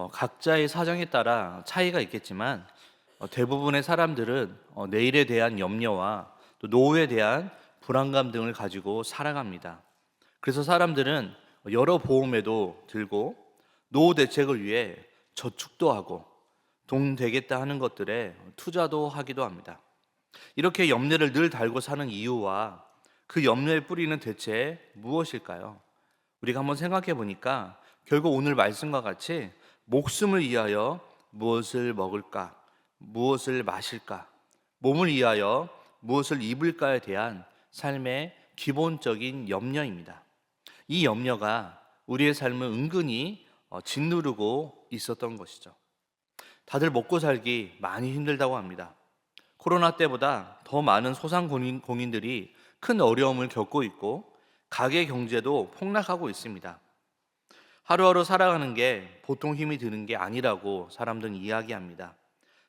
각자의 사정에 따라 차이가 있겠지만 대부분의 사람들은 내일에 대한 염려와 또 노후에 대한 불안감 등을 가지고 살아갑니다. 그래서 사람들은 여러 보험에도 들고 노후 대책을 위해 저축도 하고 돈 되겠다 하는 것들에 투자도 하기도 합니다. 이렇게 염려를 늘 달고 사는 이유와 그 염려의 뿌리는 대체 무엇일까요? 우리가 한번 생각해 보니까 결국 오늘 말씀과 같이 목숨을 위하여 무엇을 먹을까, 무엇을 마실까, 몸을 위하여 무엇을 입을까에 대한 삶의 기본적인 염려입니다. 이 염려가 우리의 삶을 은근히 짓누르고 있었던 것이죠. 다들 먹고 살기 많이 힘들다고 합니다. 코로나 때보다 더 많은 소상공인들이 큰 어려움을 겪고 있고 가계 경제도 폭락하고 있습니다. 하루하루 살아가는 게 보통 힘이 드는 게 아니라고 사람들은 이야기합니다.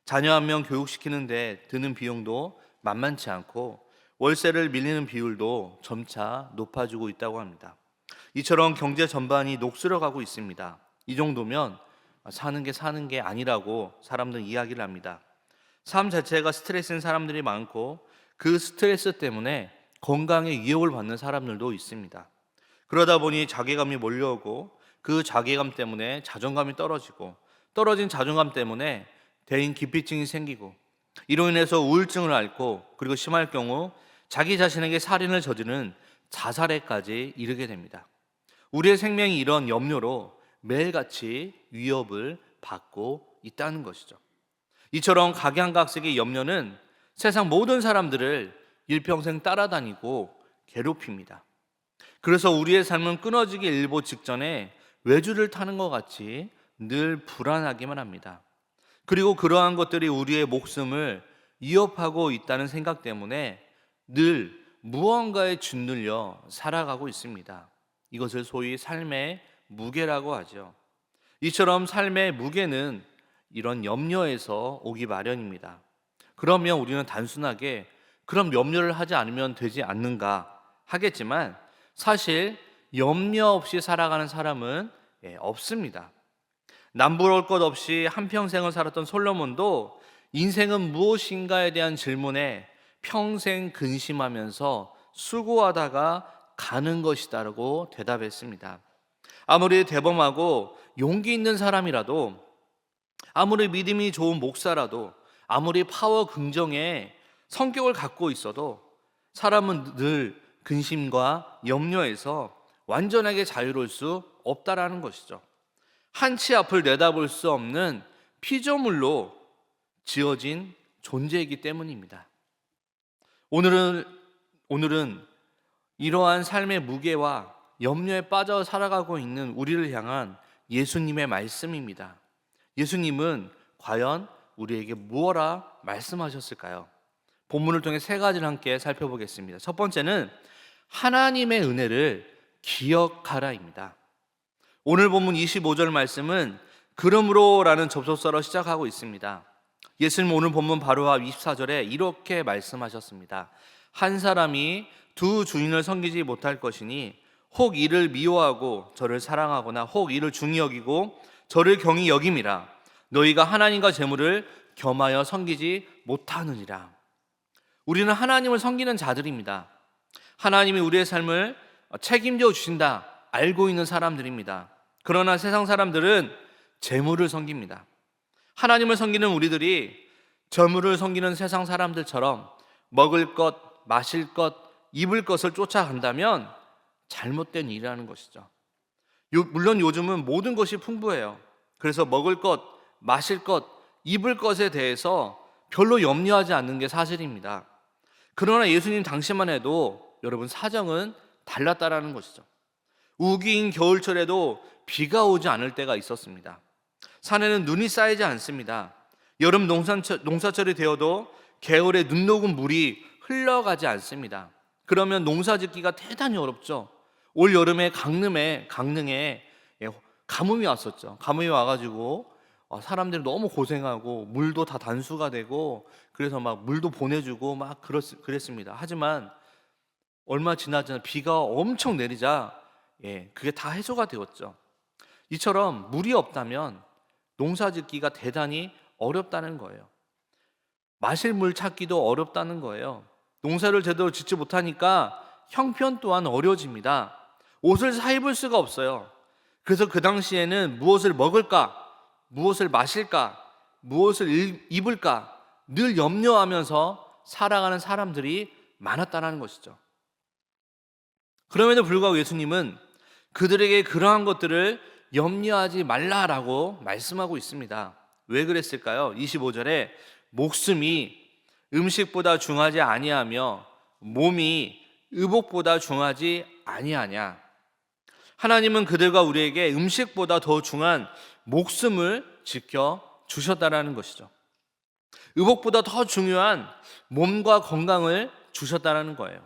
자녀 한 명 교육시키는데 드는 비용도 만만치 않고 월세를 밀리는 비율도 점차 높아지고 있다고 합니다. 이처럼 경제 전반이 녹슬어가고 있습니다. 이 정도면 사는 게 아니라고 사람들은 이야기를 합니다. 삶 자체가 스트레스인 사람들이 많고 그 스트레스 때문에 건강에 위협을 받는 사람들도 있습니다. 그러다 보니 자괴감이 몰려오고 그 자괴감 때문에 자존감이 떨어지고 떨어진 자존감 때문에 대인 기피증이 생기고 이로 인해서 우울증을 앓고 그리고 심할 경우 자기 자신에게 살인을 저지르는 자살에까지 이르게 됩니다. 우리의 생명이 이런 염려로 매일같이 위협을 받고 있다는 것이죠. 이처럼 각양각색의 염려는 세상 모든 사람들을 일평생 따라다니고 괴롭힙니다. 그래서 우리의 삶은 끊어지기 일보 직전에 외주를 타는 것 같이 늘 불안하기만 합니다. 그리고 그러한 것들이 우리의 목숨을 위협하고 있다는 생각 때문에 늘 무언가에 짓눌려 살아가고 있습니다. 이것을 소위 삶의 무게라고 하죠. 이처럼 삶의 무게는 이런 염려에서 오기 마련입니다. 그러면 우리는 단순하게 그럼 염려를 하지 않으면 되지 않는가 하겠지만 사실 염려 없이 살아가는 사람은 없습니다. 남부러울 것 없이 한평생을 살았던 솔로몬도 인생은 무엇인가에 대한 질문에 평생 근심하면서 수고하다가 가는 것이다라고 대답했습니다. 아무리 대범하고 용기 있는 사람이라도 아무리 믿음이 좋은 목사라도 아무리 파워 긍정의 성격을 갖고 있어도 사람은 늘 근심과 염려에서 완전하게 자유로울 수 없다라는 것이죠. 한치 앞을 내다볼 수 없는 피조물로 지어진 존재이기 때문입니다. 오늘은 이러한 삶의 무게와 염려에 빠져 살아가고 있는 우리를 향한 예수님의 말씀입니다. 예수님은 과연 우리에게 무엇라 말씀하셨을까요? 본문을 통해 세 가지를 함께 살펴보겠습니다. 첫 번째는 하나님의 은혜를 기억하라입니다. 오늘 본문 25절 말씀은 그러므로라는 접속사로 시작하고 있습니다. 예수님 오늘 본문 바로 앞 24절에 이렇게 말씀하셨습니다. 한 사람이 두 주인을 섬기지 못할 것이니 혹 이를 미워하고 저를 사랑하거나 혹 이를 중히 여기고 저를 경히 여김이라. 너희가 하나님과 재물을 겸하여 섬기지 못하느니라. 우리는 하나님을 섬기는 자들입니다. 하나님이 우리의 삶을 책임져 주신다 알고 있는 사람들입니다. 그러나 세상 사람들은 재물을 섬깁니다. 하나님을 섬기는 우리들이 재물을 섬기는 세상 사람들처럼 먹을 것, 마실 것, 입을 것을 쫓아간다면 잘못된 일이라는 것이죠. 물론 요즘은 모든 것이 풍부해요. 그래서 먹을 것, 마실 것, 입을 것에 대해서 별로 염려하지 않는 게 사실입니다. 그러나 예수님 당시만 해도 여러분 사정은 달랐다라는 것이죠. 우기인 겨울철에도 비가 오지 않을 때가 있었습니다. 산에는 눈이 쌓이지 않습니다. 여름 농사철이 되어도 개울에 눈 녹은 물이 흘러가지 않습니다. 그러면 농사 짓기가 대단히 어렵죠. 올 여름에 강릉에 가뭄이 왔었죠. 가뭄이 와가지고 사람들이 너무 고생하고 물도 다 단수가 되고 그래서 막 물도 보내주고 막 그랬습니다. 하지만 얼마 지나지 않아 비가 엄청 내리자 그게 다 해소가 되었죠. 이처럼 물이 없다면 농사 짓기가 대단히 어렵다는 거예요. 마실 물 찾기도 어렵다는 거예요. 농사를 제대로 짓지 못하니까 형편 또한 어려워집니다. 옷을 사 입을 수가 없어요. 그래서 그 당시에는 무엇을 먹을까, 무엇을 마실까, 무엇을 입을까 늘 염려하면서 살아가는 사람들이 많았다는 것이죠. 그럼에도 불구하고 예수님은 그들에게 그러한 것들을 염려하지 말라라고 말씀하고 있습니다. 왜 그랬을까요? 25절에 목숨이 음식보다 중하지 아니하며 몸이 의복보다 중하지 아니하냐. 하나님은 그들과 우리에게 음식보다 더 중한 목숨을 지켜 주셨다라는 것이죠. 의복보다 더 중요한 몸과 건강을 주셨다라는 거예요.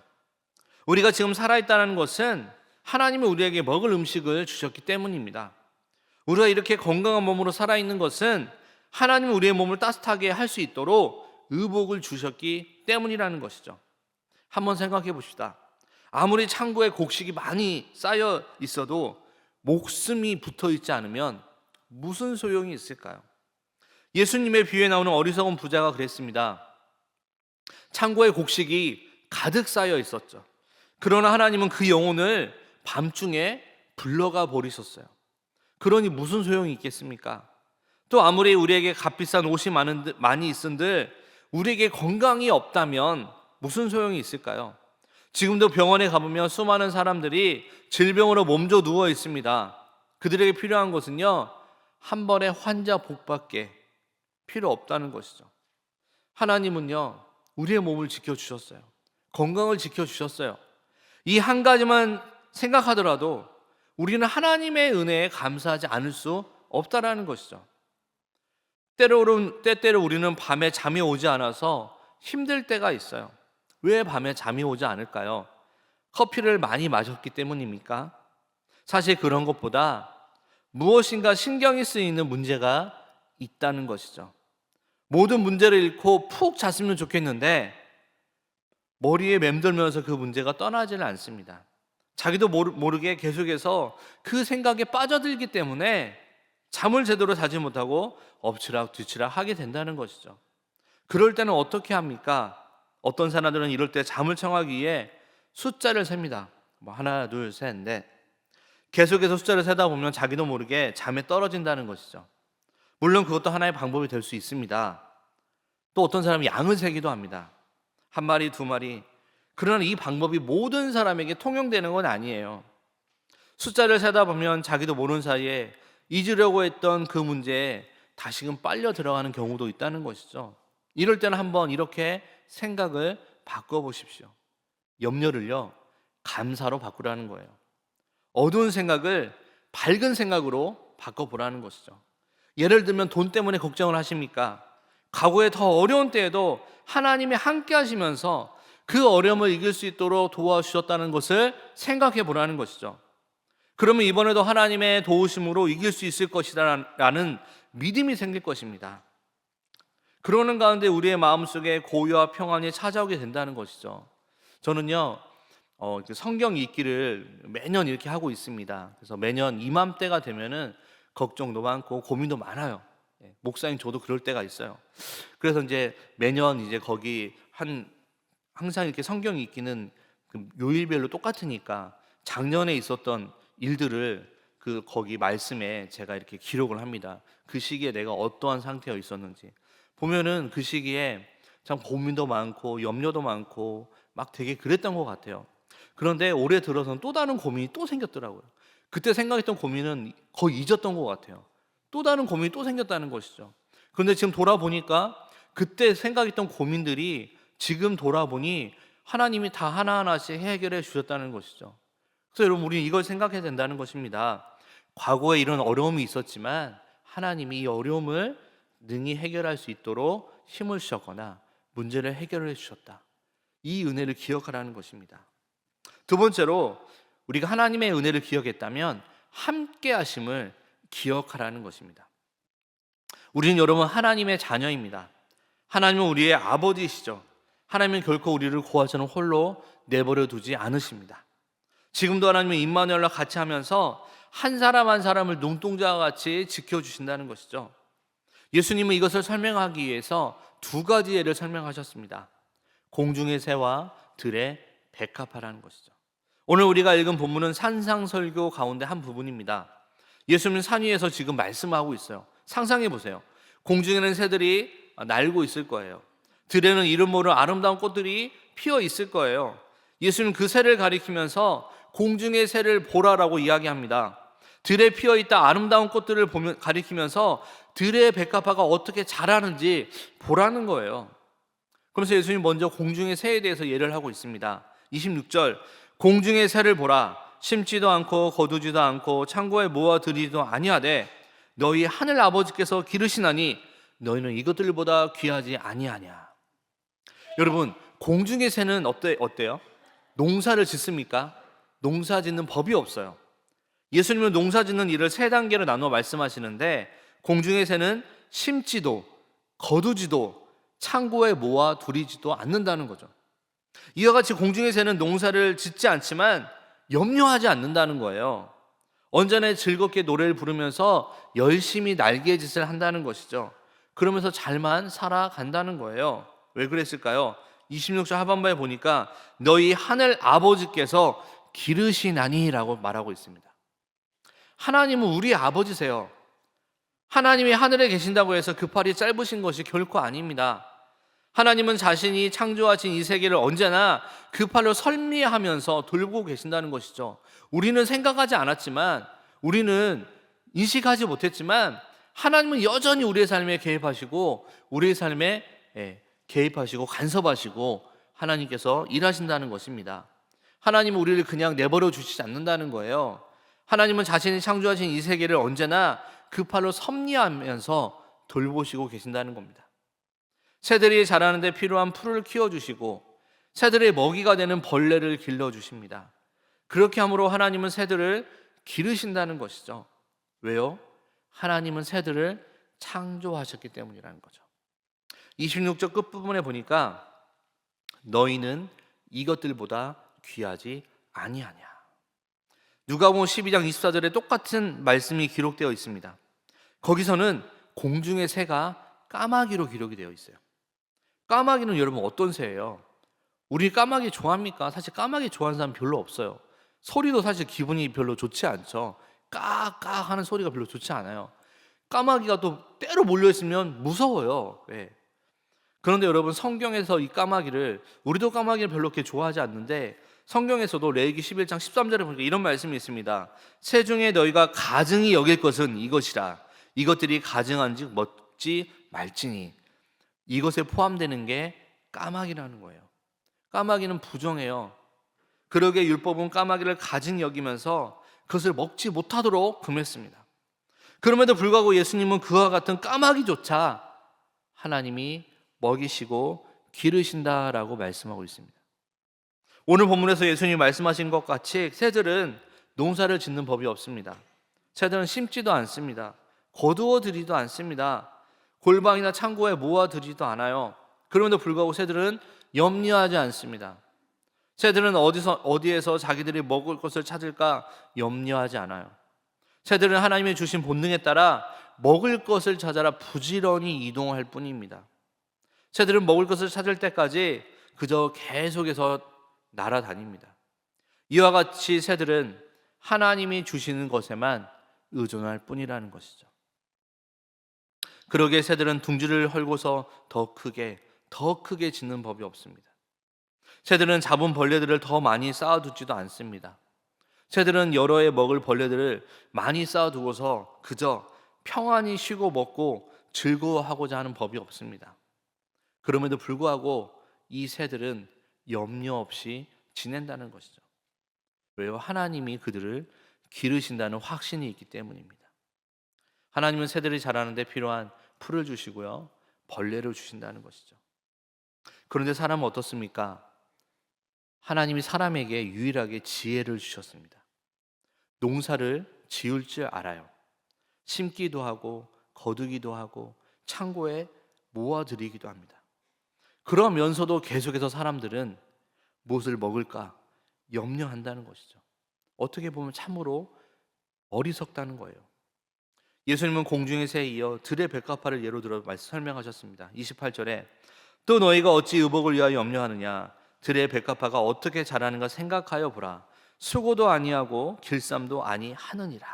우리가 지금 살아있다는 것은 하나님이 우리에게 먹을 음식을 주셨기 때문입니다. 우리가 이렇게 건강한 몸으로 살아있는 것은 하나님이 우리의 몸을 따뜻하게 할 수 있도록 의복을 주셨기 때문이라는 것이죠. 한번 생각해 봅시다. 아무리 창고에 곡식이 많이 쌓여 있어도 목숨이 붙어 있지 않으면 무슨 소용이 있을까요? 예수님의 비유에 나오는 어리석은 부자가 그랬습니다. 창고에 곡식이 가득 쌓여 있었죠. 그러나 하나님은 그 영혼을 밤중에 불러가 버리셨어요. 그러니 무슨 소용이 있겠습니까? 또 아무리 우리에게 값비싼 옷이 많이 있은들 우리에게 건강이 없다면 무슨 소용이 있을까요? 지금도 병원에 가보면 수많은 사람들이 질병으로 몸져 누워 있습니다. 그들에게 필요한 것은요, 한 번에 환자 복밖에 필요 없다는 것이죠. 하나님은요, 우리의 몸을 지켜주셨어요. 건강을 지켜주셨어요. 이 한 가지만 생각하더라도 우리는 하나님의 은혜에 감사하지 않을 수 없다라는 것이죠. 때때로 우리는 밤에 잠이 오지 않아서 힘들 때가 있어요. 왜 밤에 잠이 오지 않을까요? 커피를 많이 마셨기 때문입니까? 사실 그런 것보다 무엇인가 신경이 쓰이는 문제가 있다는 것이죠. 모든 문제를 잃고 푹 잤으면 좋겠는데 머리에 맴돌면서 그 문제가 떠나지는 않습니다. 자기도 모르게 계속해서 그 생각에 빠져들기 때문에 잠을 제대로 자지 못하고 엎치락 뒤치락 하게 된다는 것이죠. 그럴 때는 어떻게 합니까? 어떤 사람들은 이럴 때 잠을 청하기 위해 숫자를 셉니다. 하나, 둘, 셋, 넷. 계속해서 숫자를 세다 보면 자기도 모르게 잠에 떨어진다는 것이죠. 물론 그것도 하나의 방법이 될 수 있습니다. 또 어떤 사람은 양을 세기도 합니다. 한 마리, 두 마리. 그러나 이 방법이 모든 사람에게 통용되는 건 아니에요. 숫자를 세다 보면 자기도 모르는 사이에 잊으려고 했던 그 문제에 다시금 빨려 들어가는 경우도 있다는 것이죠. 이럴 때는 한번 이렇게 생각을 바꿔보십시오. 염려를요, 감사로 바꾸라는 거예요. 어두운 생각을 밝은 생각으로 바꿔보라는 것이죠. 예를 들면 돈 때문에 걱정을 하십니까? 과거에 더 어려운 때에도 하나님이 함께 하시면서 그 어려움을 이길 수 있도록 도와주셨다는 것을 생각해 보라는 것이죠. 그러면 이번에도 하나님의 도우심으로 이길 수 있을 것이라는 믿음이 생길 것입니다. 그러는 가운데 우리의 마음속에 고요와 평안이 찾아오게 된다는 것이죠. 저는요, 성경 읽기를 매년 이렇게 하고 있습니다. 그래서 매년 이맘때가 되면은 걱정도 많고 고민도 많아요. 목사님 저도 그럴 때가 있어요. 그래서 이제 매년 이제 거기 항상 이렇게 성경 읽기는 요일별로 똑같으니까 작년에 있었던 일들을 거기 말씀에 제가 이렇게 기록을 합니다. 그 시기에 내가 어떠한 상태에 있었는지 보면은 그 시기에 참 고민도 많고 염려도 많고 막 되게 그랬던 것 같아요. 그런데 올해 들어서는 또 다른 고민이 또 생겼더라고요. 그때 생각했던 고민은 거의 잊었던 것 같아요. 또 다른 고민이 또 생겼다는 것이죠. 그런데 지금 돌아보니까 그때 생각했던 고민들이 지금 돌아보니 하나님이 다 하나하나씩 해결해 주셨다는 것이죠. 그래서 여러분, 우리는 이걸 생각해야 된다는 것입니다. 과거에 이런 어려움이 있었지만 하나님이 이 어려움을 능히 해결할 수 있도록 힘을 주셨거나 문제를 해결해 주셨다. 이 은혜를 기억하라는 것입니다. 두 번째로, 우리가 하나님의 은혜를 기억했다면 함께 하심을 기억하라는 것입니다. 우리는 여러분 하나님의 자녀입니다. 하나님은 우리의 아버지이시죠. 하나님은 결코 우리를 고아처럼 홀로 내버려 두지 않으십니다. 지금도 하나님은 임마누엘과 같이 하면서 한 사람 한 사람을 눈동자와 같이 지켜주신다는 것이죠. 예수님은 이것을 설명하기 위해서 두 가지 예를 설명하셨습니다. 공중의 새와 들의 백합화라는 것이죠. 오늘 우리가 읽은 본문은 산상설교 가운데 한 부분입니다. 예수님은 산 위에서 지금 말씀하고 있어요. 상상해 보세요. 공중에는 새들이 날고 있을 거예요. 들에는 이름 모를 아름다운 꽃들이 피어 있을 거예요. 예수님은 그 새를 가리키면서 공중의 새를 보라라고 이야기합니다. 들에 피어 있다 아름다운 꽃들을 가리키면서 들의 백합화가 어떻게 자라는지 보라는 거예요. 그러면서 예수님 먼저 공중의 새에 대해서 예를 하고 있습니다. 26절, 공중의 새를 보라. 심지도 않고 거두지도 않고 창고에 모아 들이지도 아니하되 너희 하늘 아버지께서 기르시나니 너희는 이것들보다 귀하지 아니하냐. 여러분, 공중의 새는 어때요? 농사를 짓습니까? 농사 짓는 법이 없어요. 예수님은 농사 짓는 일을 세 단계로 나누어 말씀하시는데, 공중의 새는 심지도 거두지도 창고에 모아 두리지도 않는다는 거죠. 이와 같이 공중의 새는 농사를 짓지 않지만 염려하지 않는다는 거예요. 언제나 즐겁게 노래를 부르면서 열심히 날개짓을 한다는 것이죠. 그러면서 잘만 살아간다는 거예요. 왜 그랬을까요? 26절 하반부에 보니까 너희 하늘 아버지께서 기르시나니라고 말하고 있습니다. 하나님은 우리 아버지세요. 하나님이 하늘에 계신다고 해서 그 팔이 짧으신 것이 결코 아닙니다. 하나님은 자신이 창조하신 이 세계를 언제나 그 팔로 설미하면서 돌보고 계신다는 것이죠. 우리는 생각하지 않았지만, 우리는 인식하지 못했지만, 하나님은 여전히 우리의 삶에 개입하시고, 우리의 삶에 개입하시고 간섭하시고 하나님께서 일하신다는 것입니다. 하나님은 우리를 그냥 내버려 주시지 않는다는 거예요. 하나님은 자신이 창조하신 이 세계를 언제나 그 팔로 섭리하면서 돌보시고 계신다는 겁니다. 새들이 자라는 데 필요한 풀을 키워주시고 새들의 먹이가 되는 벌레를 길러주십니다. 그렇게 함으로 하나님은 새들을 기르신다는 것이죠. 왜요? 하나님은 새들을 창조하셨기 때문이라는 거죠. 26절 끝부분에 보니까 너희는 이것들보다 귀하지 아니하냐. 누가복음 12장 24절에 똑같은 말씀이 기록되어 있습니다. 거기서는 공중의 새가 까마귀로 기록이 되어 있어요. 까마귀는 여러분 어떤 새예요? 우리 까마귀 좋아합니까? 사실 까마귀 좋아하는 사람 별로 없어요. 소리도 사실 기분이 별로 좋지 않죠. 까까 하는 소리가 별로 좋지 않아요. 까마귀가 또 때로 몰려있으면 무서워요. 왜? 그런데 여러분, 성경에서 이 까마귀를, 우리도 까마귀를 별로 그렇게 좋아하지 않는데 성경에서도 레위기 11장 13절에 보니까 이런 말씀이 있습니다. 새 중에 너희가 가증히 여길 것은 이것이라. 이것들이 가증한즉 먹지 말지니. 이것에 포함되는 게 까마귀라는 거예요. 까마귀는 부정해요. 그러게 율법은 까마귀를 가증히 여기면서 그것을 먹지 못하도록 금했습니다. 그럼에도 불구하고 예수님은 그와 같은 까마귀조차 하나님이 먹이시고 기르신다라고 말씀하고 있습니다. 오늘 본문에서 예수님이 말씀하신 것 같이 새들은 농사를 짓는 법이 없습니다. 새들은 심지도 않습니다. 거두어 들이도 않습니다. 골방이나 창고에 모아 들이도 않아요. 그럼에도 불구하고 새들은 염려하지 않습니다. 새들은 어디에서 자기들이 먹을 것을 찾을까 염려하지 않아요. 새들은 하나님이 주신 본능에 따라 먹을 것을 찾아라 부지런히 이동할 뿐입니다. 새들은 먹을 것을 찾을 때까지 그저 계속해서 날아다닙니다. 이와 같이 새들은 하나님이 주시는 것에만 의존할 뿐이라는 것이죠. 그러기에 새들은 둥지를 헐고서 더 크게 짓는 법이 없습니다. 새들은 잡은 벌레들을 더 많이 쌓아두지도 않습니다. 새들은 여러 해 먹을 벌레들을 많이 쌓아두고서 그저 평안히 쉬고 먹고 즐거워하고자 하는 법이 없습니다. 그럼에도 불구하고 이 새들은 염려 없이 지낸다는 것이죠. 왜요? 하나님이 그들을 기르신다는 확신이 있기 때문입니다. 하나님은 새들이 자라는 데 필요한 풀을 주시고요, 벌레를 주신다는 것이죠. 그런데 사람은 어떻습니까? 하나님이 사람에게 유일하게 지혜를 주셨습니다. 농사를 지을 줄 알아요. 심기도 하고 거두기도 하고 창고에 모아들이기도 합니다. 그러면서도 계속해서 사람들은 무엇을 먹을까 염려한다는 것이죠. 어떻게 보면 참으로 어리석다는 거예요. 예수님은 공중의 새에 이어 들의 백합화를 예로 들어 설명하셨습니다. 28절에 또 너희가 어찌 의복을 위하여 염려하느냐 들의 백합화가 어떻게 자라는가 생각하여 보라. 수고도 아니하고 길쌈도 아니하느니라.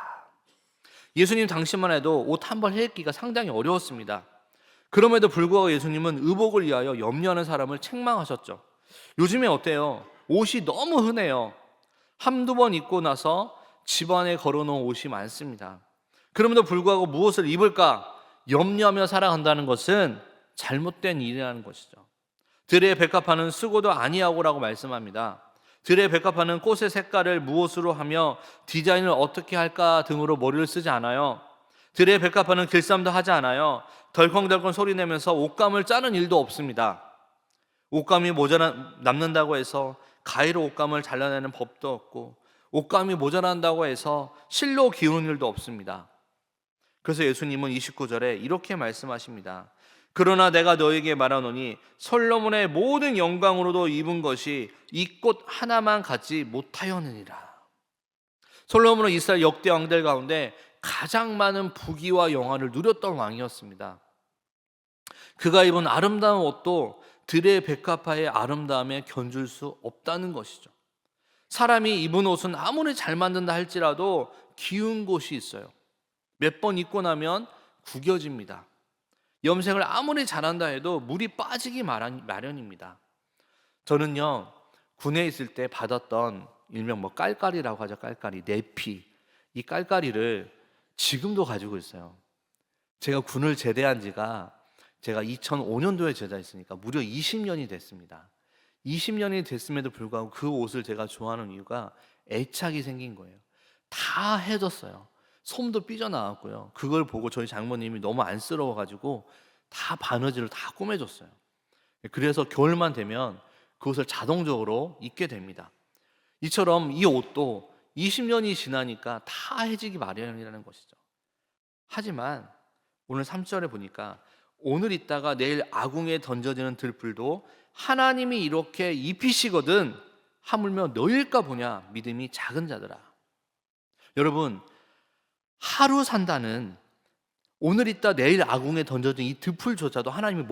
예수님 당시만 해도 옷 한 벌 해입기가 상당히 어려웠습니다. 그럼에도 불구하고 예수님은 의복을 위하여 염려하는 사람을 책망하셨죠. 요즘에 어때요? 옷이 너무 흔해요. 한두 번 입고 나서 집안에 걸어놓은 옷이 많습니다. 그럼에도 불구하고 무엇을 입을까 염려하며 살아간다는 것은 잘못된 일이라는 것이죠. 들의 백합화는 수고도 아니하고라고 말씀합니다. 들의 백합화는 꽃의 색깔을 무엇으로 하며 디자인을 어떻게 할까 등으로 머리를 쓰지 않아요. 들의 백합화는 길쌈도 하지 않아요. 덜컹덜컹 소리 내면서 옷감을 짜는 일도 없습니다. 옷감이 남는다고 해서 가위로 옷감을 잘라내는 법도 없고, 옷감이 모자란다고 해서 실로 기우는 일도 없습니다. 그래서 예수님은 29절에 이렇게 말씀하십니다. 그러나 내가 너에게 말하노니 솔로몬의 모든 영광으로도 입은 것이 이 꽃 하나만 갖지 못하였느니라. 솔로몬은 이스라엘 역대 왕들 가운데 가장 많은 부귀와 영화를 누렸던 왕이었습니다. 그가 입은 아름다운 옷도 들의 백합화의 아름다움에 견줄 수 없다는 것이죠. 사람이 입은 옷은 아무리 잘 만든다 할지라도 기운 곳이 있어요. 몇 번 입고 나면 구겨집니다. 염색을 아무리 잘한다 해도 물이 빠지기 마련입니다. 저는요, 군에 있을 때 받았던 일명 깔깔이라고 하죠. 깔깔이, 내피. 이 깔깔이를 지금도 가지고 있어요. 제가 군을 제대한 지가 제가 2005년도에 제대했으니까 무려 20년이 됐습니다. 20년이 됐음에도 불구하고 그 옷을 제가 좋아하는 이유가 애착이 생긴 거예요. 다 해졌어요. 솜도 삐져나왔고요. 그걸 보고 저희 장모님이 너무 안쓰러워가지고 다 바느질을 다 꾸며줬어요. 그래서 겨울만 되면 그 옷을 자동적으로 입게 됩니다. 이처럼 이 옷도 20년이 지나니까 다 해지기 마련이라는 것이죠. 하지만 오늘 3절에 보니까 오늘 있다가 내일 아궁에 던져지는 들풀도 하나님이 이렇게 입히시거든 하물며 너일까 보냐 믿음이 작은 자들아. 여러분, 하루 산다는 오늘 있다 내일 아궁에 던져진 이 들풀조차도 하나님이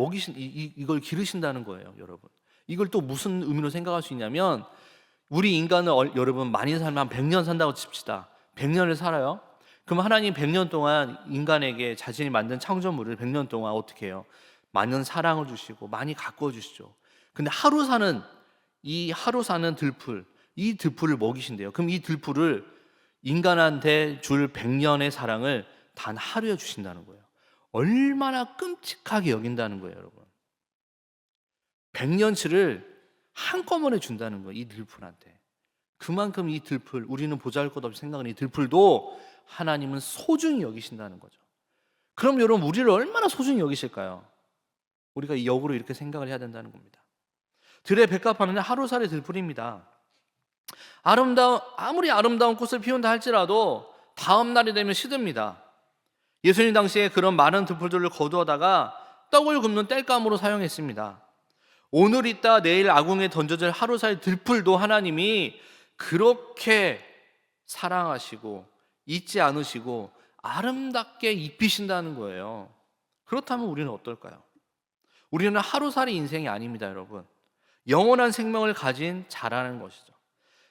이걸 기르신다는 거예요. 여러분, 이걸 또 무슨 의미로 생각할 수 있냐면 우리 인간은 여러분 많이 살면 한 100년 산다고 칩시다. 100년을 살아요. 그럼 하나님 100년 동안 인간에게 자신이 만든 창조물을 100년 동안 어떻게 해요? 많은 사랑을 주시고 많이 가꾸어 주시죠. 근데 하루 사는 들풀, 이 들풀을 먹이신대요. 그럼 이 들풀을 인간한테 줄 100년의 사랑을 단 하루에 주신다는 거예요. 얼마나 끔찍하게 여긴다는 거예요, 여러분. 100년치를 한꺼번에 준다는 거예요, 이 들풀한테. 그만큼 이 들풀, 우리는 보잘것없이 생각하는 이 들풀도 하나님은 소중히 여기신다는 거죠. 그럼 여러분, 우리를 얼마나 소중히 여기실까요? 우리가 이 역으로 이렇게 생각을 해야 된다는 겁니다. 들의 백합화는 하루살이 들풀입니다. 아무리 아름다운 꽃을 피운다 할지라도 다음 날이 되면 시듭니다. 예수님 당시에 그런 많은 들풀들을 거두어다가 떡을 굽는 땔감으로 사용했습니다. 오늘 있다 내일 아궁에 던져질 하루살 들풀도 하나님이 그렇게 사랑하시고 잊지 않으시고 아름답게 입히신다는 거예요. 그렇다면 우리는 어떨까요? 우리는 하루살이 인생이 아닙니다, 여러분. 영원한 생명을 가진 자라는 것이죠.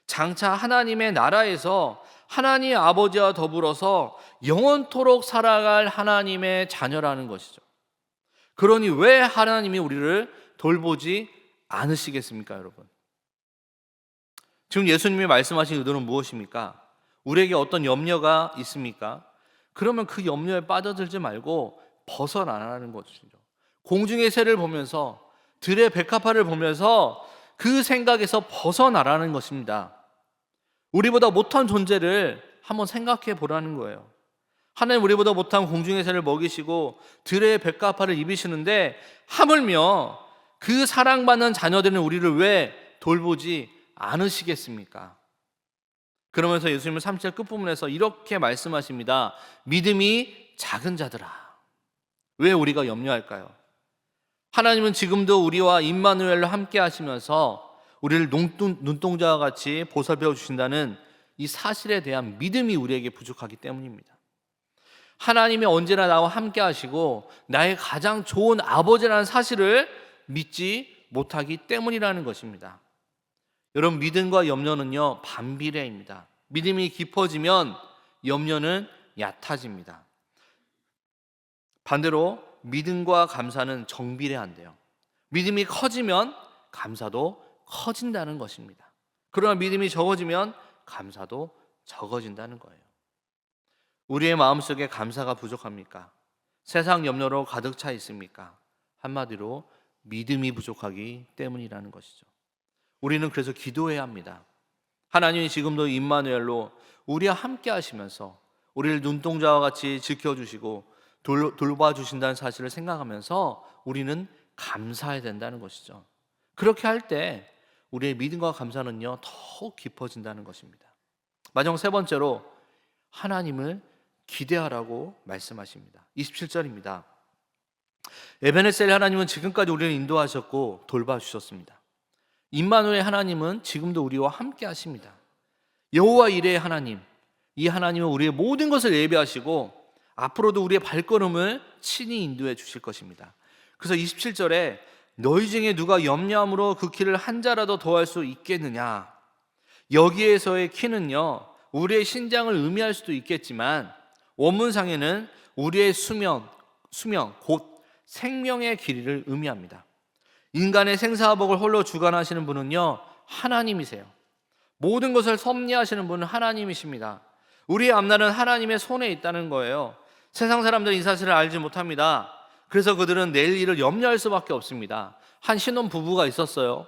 장차 하나님의 나라에서 하나님 아버지와 더불어서 영원토록 살아갈 하나님의 자녀라는 것이죠. 그러니 왜 하나님이 우리를 돌보지 않으시겠습니까, 여러분? 지금 예수님이 말씀하신 의도는 무엇입니까? 우리에게 어떤 염려가 있습니까? 그러면 그 염려에 빠져들지 말고 벗어나라는 것이죠. 공중의 새를 보면서 들의 백합화를 보면서 그 생각에서 벗어나라는 것입니다. 우리보다 못한 존재를 한번 생각해 보라는 거예요. 하나님 우리보다 못한 공중의 새를 먹이시고 들의 백합화를 입히시는데 하물며 그 사랑받는 자녀들은 우리를 왜 돌보지 않으시겠습니까? 그러면서 예수님은 3절 끝부분에서 이렇게 말씀하십니다. 믿음이 작은 자들아. 왜 우리가 염려할까요? 하나님은 지금도 우리와 임마누엘로 함께 하시면서 우리를 눈동자와 같이 보살펴 주신다는 이 사실에 대한 믿음이 우리에게 부족하기 때문입니다. 하나님이 언제나 나와 함께 하시고 나의 가장 좋은 아버지라는 사실을 믿지 못하기 때문이라는 것입니다. 여러분, 믿음과 염려는요, 반비례입니다. 믿음이 깊어지면 염려는 얕아집니다. 반대로 믿음과 감사는 정비례한대요. 믿음이 커지면 감사도 커진다는 것입니다. 그러나 믿음이 적어지면 감사도 적어진다는 거예요. 우리의 마음속에 감사가 부족합니까? 세상 염려로 가득 차 있습니까? 한마디로 믿음이 부족하기 때문이라는 것이죠. 우리는 그래서 기도해야 합니다. 하나님이 지금도 임마누엘로 우리와 함께 하시면서 우리를 눈동자와 같이 지켜주시고 돌봐주신다는 사실을 생각하면서 우리는 감사해야 된다는 것이죠. 그렇게 할 때 우리의 믿음과 감사는요, 더욱 깊어진다는 것입니다. 마지막 세 번째로 하나님을 기대하라고 말씀하십니다. 27절입니다. 에베네셀 하나님은 지금까지 우리를 인도하셨고 돌봐주셨습니다. 임마누엘 하나님은 지금도 우리와 함께 하십니다. 여호와 이레의 하나님, 이 하나님은 우리의 모든 것을 예비하시고 앞으로도 우리의 발걸음을 친히 인도해 주실 것입니다. 그래서 27절에 너희 중에 누가 염려함으로 그 길을 한 자라도 더할 수 있겠느냐. 여기에서의 키는요, 우리의 신장을 의미할 수도 있겠지만 원문상에는 우리의 수명 곧 생명의 길이를 의미합니다. 인간의 생사화복을 홀로 주관하시는 분은요, 하나님이세요. 모든 것을 섭리하시는 분은 하나님이십니다. 우리의 앞날은 하나님의 손에 있다는 거예요. 세상 사람들은 이 사실을 알지 못합니다. 그래서 그들은 내일 일을 염려할 수밖에 없습니다. 한 신혼부부가 있었어요.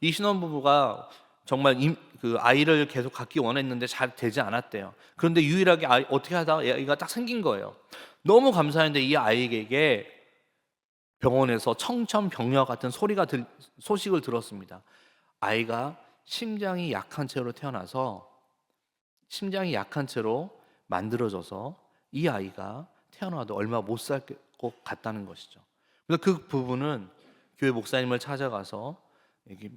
이 신혼부부가 정말 그 아이를 계속 갖기 원했는데 잘 되지 않았대요. 그런데 유일하게 어떻게 하다가 아이가 딱 생긴 거예요. 너무 감사했는데 이 아이에게 병원에서 청천벽력 같은 소식을 들었습니다. 아이가 심장이 약한 채로 태어나서 심장이 약한 채로 만들어져서 이 아이가 태어나도 얼마 못 살 것 같다는 것이죠. 그래서 그 부부는 교회 목사님을 찾아가서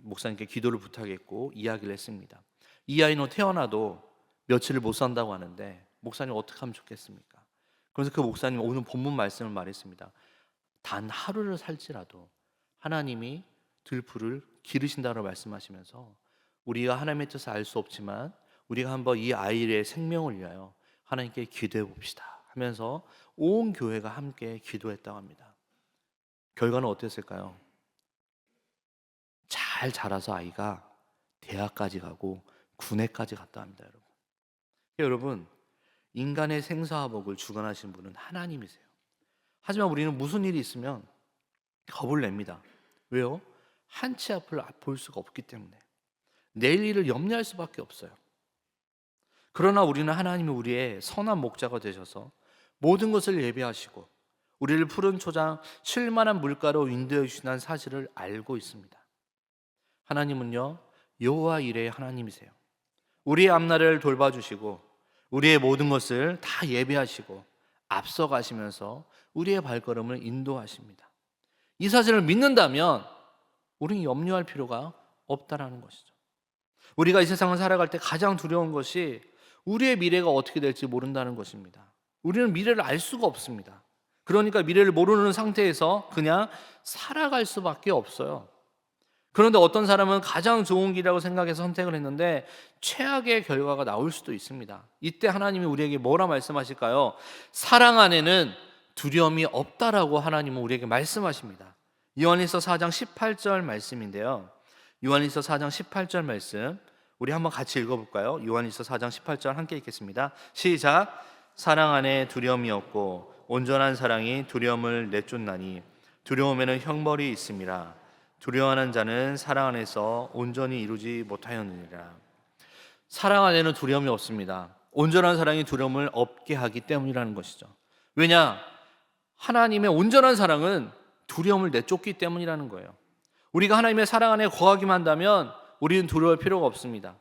목사님께 기도를 부탁했고 이야기를 했습니다. 이 아이는 태어나도 며칠을 못 산다고 하는데 목사님 어떻게 하면 좋겠습니까? 그래서 그 목사님 오늘 본문 말씀을 말했습니다. 단 하루를 살지라도 하나님이 들풀을 기르신다고 말씀하시면서 우리가 하나님의 뜻을 알 수 없지만 우리가 한번 이 아이의 생명을 위하여 하나님께 기도해 봅시다 하면서 온 교회가 함께 기도했다고 합니다. 결과는 어땠을까요? 잘 자라서 아이가 대학까지 가고 군에까지 갔다 합니다. 여러분, 인간의 생사화복을 주관하신 분은 하나님이세요. 하지만 우리는 무슨 일이 있으면 겁을 냅니다. 왜요? 한치 앞을 볼 수가 없기 때문에. 내일 일을 염려할 수밖에 없어요. 그러나 우리는 하나님이 우리의 선한 목자가 되셔서 모든 것을 예비하시고 우리를 푸른 초장 쉴만한 물가로 인도해 주신다는 사실을 알고 있습니다. 하나님은요, 여호와 이레의 하나님이세요. 우리의 앞날을 돌봐주시고 우리의 모든 것을 다 예비하시고 앞서가시면서 우리의 발걸음을 인도하십니다. 이 사실을 믿는다면 우리는 염려할 필요가 없다라는 것이죠. 우리가 이 세상을 살아갈 때 가장 두려운 것이 우리의 미래가 어떻게 될지 모른다는 것입니다. 우리는 미래를 알 수가 없습니다. 그러니까 미래를 모르는 상태에서 그냥 살아갈 수밖에 없어요. 그런데 어떤 사람은 가장 좋은 길이라고 생각해서 선택을 했는데 최악의 결과가 나올 수도 있습니다. 이때 하나님이 우리에게 뭐라 말씀하실까요? 사랑 안에는 두려움이 없다라고 하나님은 우리에게 말씀하십니다. 요한일서 4장 18절 말씀인데요. 요한일서 4장 18절 말씀 우리 한번 같이 읽어볼까요? 요한일서 4장 18절 함께 읽겠습니다. 시작. 사랑 안에 두려움이 없고 온전한 사랑이 두려움을 내쫓나니 두려움에는 형벌이 있음이라. 두려워하는 자는 사랑 안에서 온전히 이루지 못하였느니라. 사랑 안에는 두려움이 없습니다. 온전한 사랑이 두려움을 없게 하기 때문이라는 것이죠. 왜냐? 하나님의 온전한 사랑은 두려움을 내쫓기 때문이라는 거예요. 우리가 하나님의 사랑 안에 거하기만 한다면 우리는 두려울 필요가 없습니다.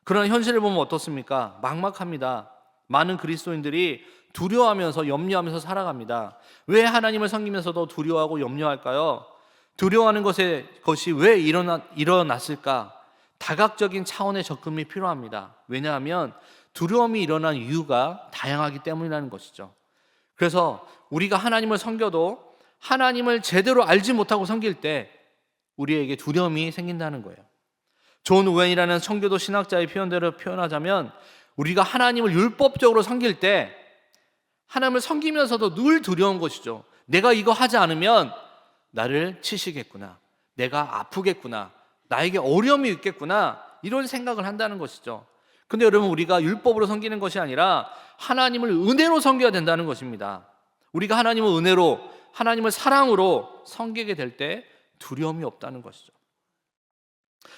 그러나 현실을 보면 어떻습니까? 막막합니다. 많은 그리스도인들이 두려워하면서 염려하면서 살아갑니다. 왜 하나님을 섬기면서도 두려워하고 염려할까요? 두려워하는 것이 왜 일어났을까? 다각적인 차원의 접근이 필요합니다. 왜냐하면 두려움이 일어난 이유가 다양하기 때문이라는 것이죠. 그래서 우리가 하나님을 섬겨도 하나님을 제대로 알지 못하고 섬길 때 우리에게 두려움이 생긴다는 거예요. 존 우엔이라는 청교도 신학자의 표현대로 표현하자면 우리가 하나님을 율법적으로 섬길 때 하나님을 섬기면서도 늘 두려운 것이죠. 내가 이거 하지 않으면 나를 치시겠구나, 내가 아프겠구나, 나에게 어려움이 있겠구나, 이런 생각을 한다는 것이죠. 근데 여러분, 우리가 율법으로 섬기는 것이 아니라 하나님을 은혜로 섬겨야 된다는 것입니다. 우리가 하나님을 은혜로, 하나님을 사랑으로 섬기게 될 때 두려움이 없다는 것이죠.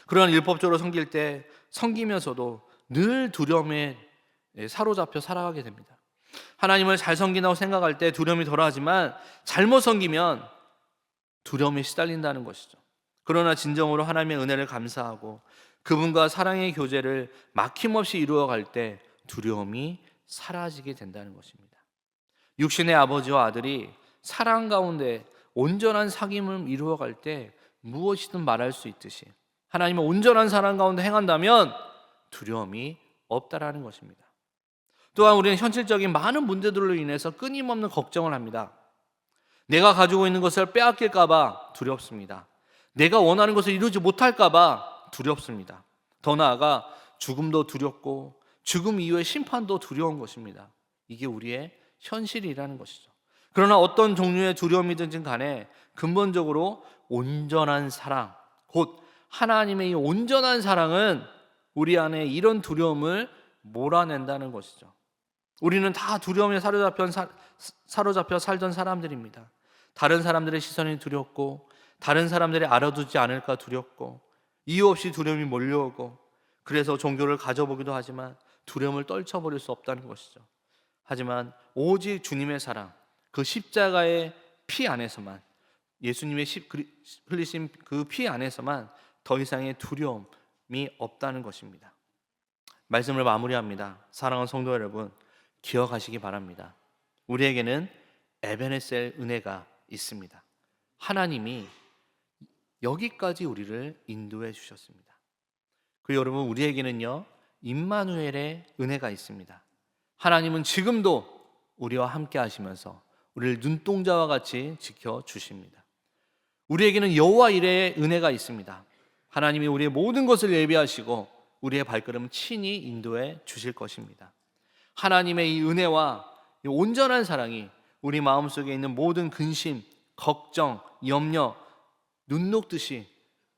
그러나 율법적으로 섬길 때 섬기면서도 늘 두려움에 사로잡혀 살아가게 됩니다. 하나님을 잘 섬긴다고 생각할 때 두려움이 덜하지만 잘못 섬기면 두려움에 시달린다는 것이죠. 그러나 진정으로 하나님의 은혜를 감사하고 그분과 사랑의 교제를 막힘없이 이루어갈 때 두려움이 사라지게 된다는 것입니다. 육신의 아버지와 아들이 사랑 가운데 온전한 사귐을 이루어갈 때 무엇이든 말할 수 있듯이 하나님은 온전한 사랑 가운데 행한다면 두려움이 없다라는 것입니다. 또한 우리는 현실적인 많은 문제들로 인해서 끊임없는 걱정을 합니다. 내가 가지고 있는 것을 빼앗길까 봐 두렵습니다. 내가 원하는 것을 이루지 못할까 봐 두렵습니다. 더 나아가 죽음도 두렵고 죽음 이후의 심판도 두려운 것입니다. 이게 우리의 현실이라는 것이죠. 그러나 어떤 종류의 두려움이든지 간에 근본적으로 온전한 사랑, 곧 하나님의 이 온전한 사랑은 우리 안에 이런 두려움을 몰아낸다는 것이죠. 우리는 다 두려움에 사로잡혀 살던 사람들입니다. 다른 사람들의 시선이 두렵고 다른 사람들이 알아두지 않을까 두렵고 이유 없이 두려움이 몰려오고 그래서 종교를 가져보기도 하지만 두려움을 떨쳐버릴 수 없다는 것이죠. 하지만 오직 주님의 사랑, 그 십자가의 피 안에서만, 예수님의 흘리신 그 피 안에서만 더 이상의 두려움이 없다는 것입니다. 말씀을 마무리합니다. 사랑하는 성도 여러분, 기억하시기 바랍니다. 우리에게는 에베네셀 은혜가 있습니다. 하나님이 여기까지 우리를 인도해 주셨습니다. 그리고 여러분, 우리에게는요 임마누엘의 은혜가 있습니다. 하나님은 지금도 우리와 함께 하시면서 우리를 눈동자와 같이 지켜주십니다. 우리에게는 여호와 이레의 은혜가 있습니다. 하나님이 우리의 모든 것을 예비하시고 우리의 발걸음을 친히 인도해 주실 것입니다. 하나님의 이 은혜와 이 온전한 사랑이 우리 마음속에 있는 모든 근심, 걱정, 염려, 눈 녹듯이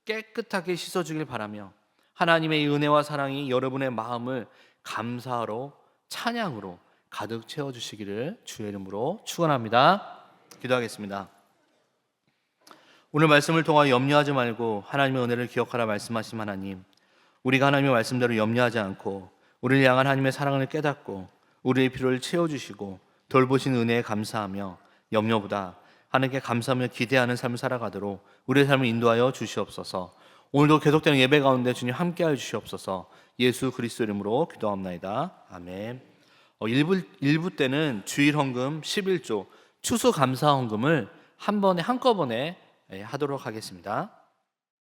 깨끗하게 씻어주길 바라며 하나님의 이 은혜와 사랑이 여러분의 마음을 감사로, 찬양으로 가득 채워주시기를 주의 이름으로 축원합니다. 기도하겠습니다. 오늘 말씀을 통하여 염려하지 말고 하나님의 은혜를 기억하라 말씀하신 하나님, 우리가 하나님의 말씀대로 염려하지 않고 우리를 향한 하나님의 사랑을 깨닫고 우리의 필요를 채워주시고 돌보신 은혜에 감사하며 염려보다 하나님께 감사하며 기대하는 삶을 살아가도록 우리의 삶을 인도하여 주시옵소서. 오늘도 계속되는 예배 가운데 주님 함께하여 주시옵소서. 예수 그리스도 이름으로 기도합나이다. 아멘. 1부 때는 주일 헌금 11조 추수 감사 헌금을 한꺼번에 하도록 하겠습니다.